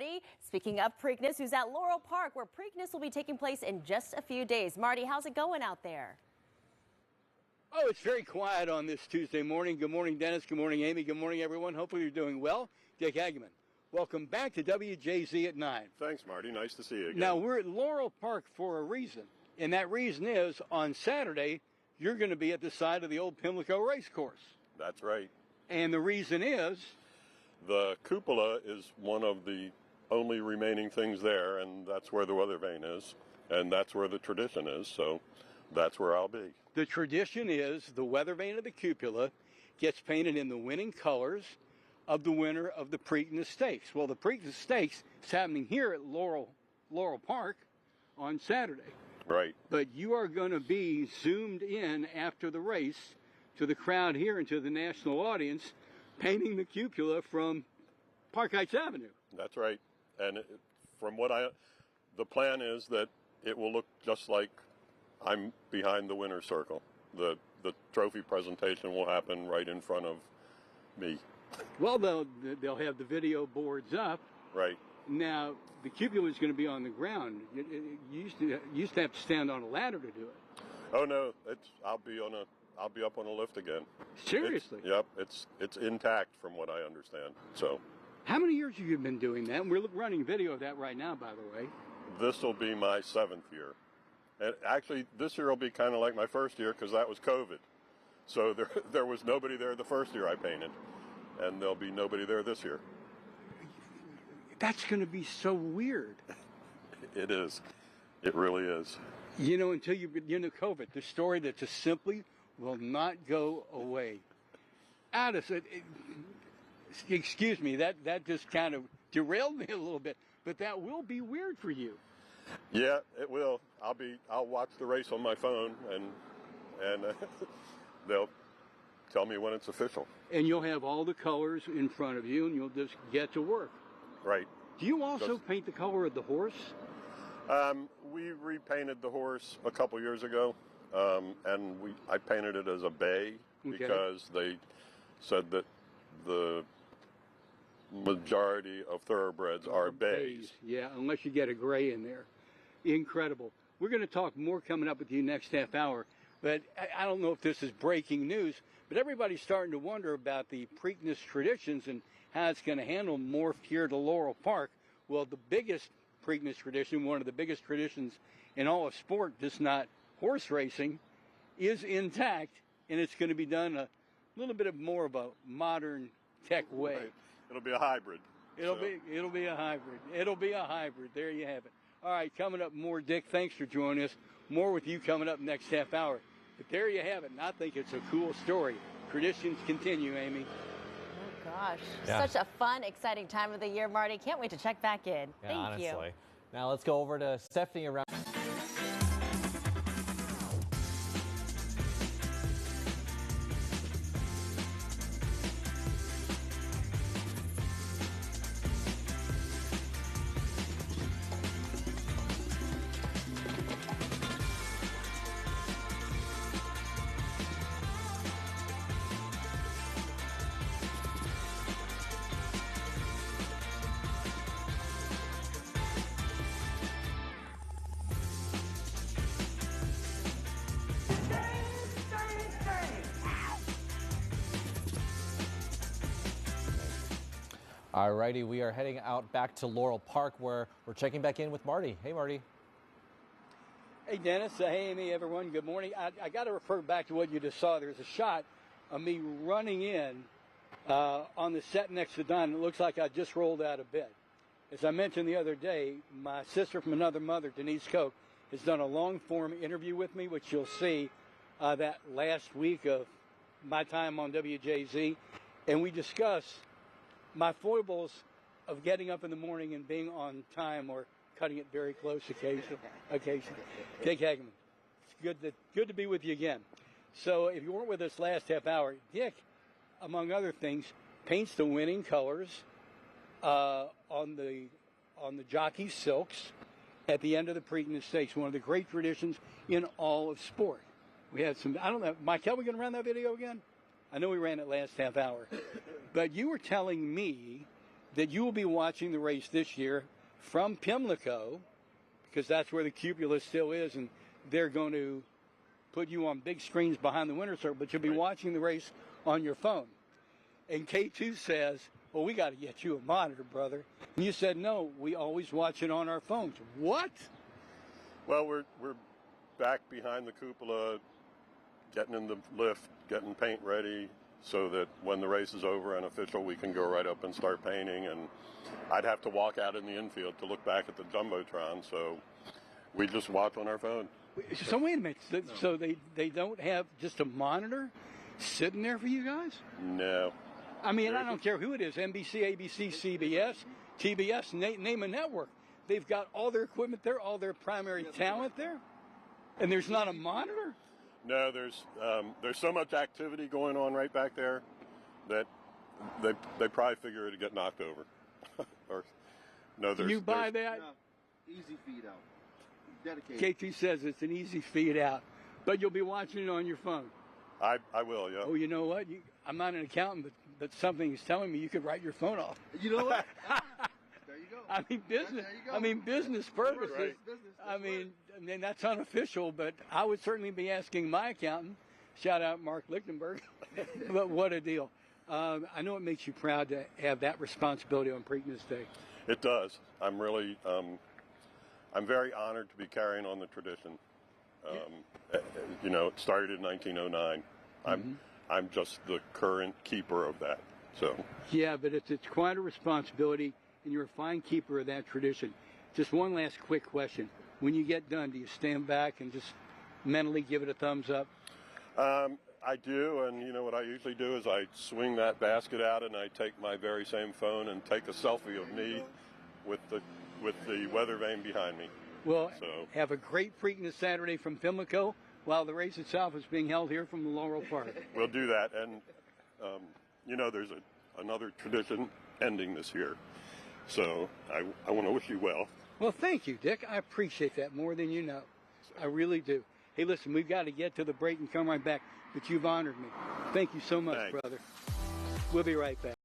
Marty. Speaking of Preakness, who's at Laurel Park, where Preakness will be taking place in just a few days. Marty, how's it going out there? Oh, it's very quiet on this Tuesday morning. Good morning, Dennis. Good morning, Amy. Good morning, everyone. Hopefully you're doing well. Dick Hageman. Welcome back to WJZ at 9. Thanks, Marty. Nice to see you again. Now, we're at Laurel Park for a reason, and that reason is on Saturday, you're going to be at the side of the old Pimlico race course. That's right. And the reason is? The cupola is one of the only remaining things there, and that's where the weather vane is, and that's where the tradition is, so that's where I'll be. The tradition is the weather vane of the cupola gets painted in the winning colors of the winner of the Preakness Stakes. Well, the Preakness Stakes is happening here at Laurel Park on Saturday. Right. But you are going to be zoomed in after the race to the crowd here and to the national audience, painting the cupola from Park Heights Avenue. That's right. And the plan is that it will look just like I'm behind the winner's circle. The trophy presentation will happen right in front of me. Well, they'll have the video boards up. Right. Now, the cupola is going to be on the ground. You used to have to stand on a ladder to do it. Oh no, I'll be up on a lift again. Seriously? Yep, it's intact from what I understand. So, how many years have you been doing that? And we're running video of that right now, by the way. This will be my 7th year. And actually, this year will be kind of like my first year because that was COVID. So there was nobody there the first year I painted, and there'll be nobody there this year. That's going to be so weird. It is. It really is. You know, until you begin to COVID, the story that just simply will not go away. Addison, excuse me, that just kind of derailed me a little bit, but that will be weird for you. Yeah, it will. I'll watch the race on my phone, and they'll tell me when it's official. And you'll have all the colors in front of you, and you'll just get to work. Right. Do you also paint the color of the horse? We repainted the horse a couple years ago, and I painted it as a bay because they said that the majority of thoroughbreds are bays. Yeah, unless you get a gray in there. Incredible. We're going to talk more coming up with you next half hour, but I don't know if this is breaking news, but everybody's starting to wonder about the Preakness traditions and how it's going to handle morphed here to Laurel Park. Well, the biggest Preakness tradition, one of the biggest traditions in all of sport, just not horse racing, is intact, and it's going to be done a little bit more of a modern tech way. Right. It'll be a hybrid. It'll be a hybrid. It'll be a hybrid. There you have it. All right, coming up more, Dick. Thanks for joining us. More with you coming up next half hour. But there you have it, and I think it's a cool story. Traditions continue, Amy. Oh, gosh. Yeah. Such a fun, exciting time of the year, Marty. Can't wait to check back in. Yeah, Thank you. Now let's go over to Stephanie around. All righty, we are heading out back to Laurel Park where we're checking back in with Marty. Hey, Marty. Hey, Dennis. Hey, Amy, everyone. Good morning. I got to refer back to what you just saw. There's a shot of me running in on the set next to Don. It looks like I just rolled out of bed. As I mentioned the other day, my sister from another mother, Denise Koch, has done a long-form interview with me, which you'll see that last week of my time on WJZ. And we discuss my foibles of getting up in the morning and being on time or cutting it very close occasionally. Dick Hageman, it's good to be with you again. So if you weren't with us last half hour, Dick, among other things, paints the winning colors on the jockey silks at the end of the Preakness Stakes, one of the great traditions in all of sport. We had some, I don't know, Mike, are we going to run that video again? I know we ran it last half hour. But you were telling me that you will be watching the race this year from Pimlico, because that's where the cupola still is, and they're going to put you on big screens behind the winner's circle, but you'll be watching the race on your phone. And K2 says, well, we got to get you a monitor, brother. And you said, no, we always watch it on our phones. What? Well, we're back behind the cupola, getting in the lift, getting paint ready, so that when the race is over and official, we can go right up and start painting. And I'd have to walk out in the infield to look back at the Jumbotron, so we just watch on our phone. So wait a minute. So they don't have just a monitor sitting there for you guys? No. I mean, I don't care who it is, NBC, ABC, CBS, TBS, name a network. They've got all their equipment there, all their primary talent there, and there's not a monitor? No, there's so much activity going on right back there that they probably figure it'd get knocked over. Or no, Can you buy that? No, easy feed out. Dedicated. K2 says it's an easy feed out, but you'll be watching it on your phone. I will, yeah. Oh, you know what? I'm not an accountant, but something is telling me you could write your phone off. You know what? There you go. I mean, business. There you go. I mean, business purposes. Right. I mean, that's unofficial, but I would certainly be asking my accountant. Shout out Mark Lichtenberg. But what a deal! I know it makes you proud to have that responsibility on Preakness Day. It does. I'm really, I'm very honored to be carrying on the tradition. You know, it started in 1909. I'm just the current keeper of that. So. Yeah, but it's quite a responsibility, and you're a fine keeper of that tradition. Just one last quick question. When you get done, do you stand back and just mentally give it a thumbs up? I do, and you know what I usually do is I swing that basket out and I take my very same phone and take a selfie of me with the weather vane behind me. Well, have a great Preakness Saturday from Pimlico while the race itself is being held here from the Laurel Park. We'll do that, and you know, there's another tradition ending this year, so I want to wish you well. Well, thank you, Dick. I appreciate that more than you know. I really do. Hey, listen, we've got to get to the break and come right back, but you've honored me. Thank you so much, Thanks. brother. We'll be right back.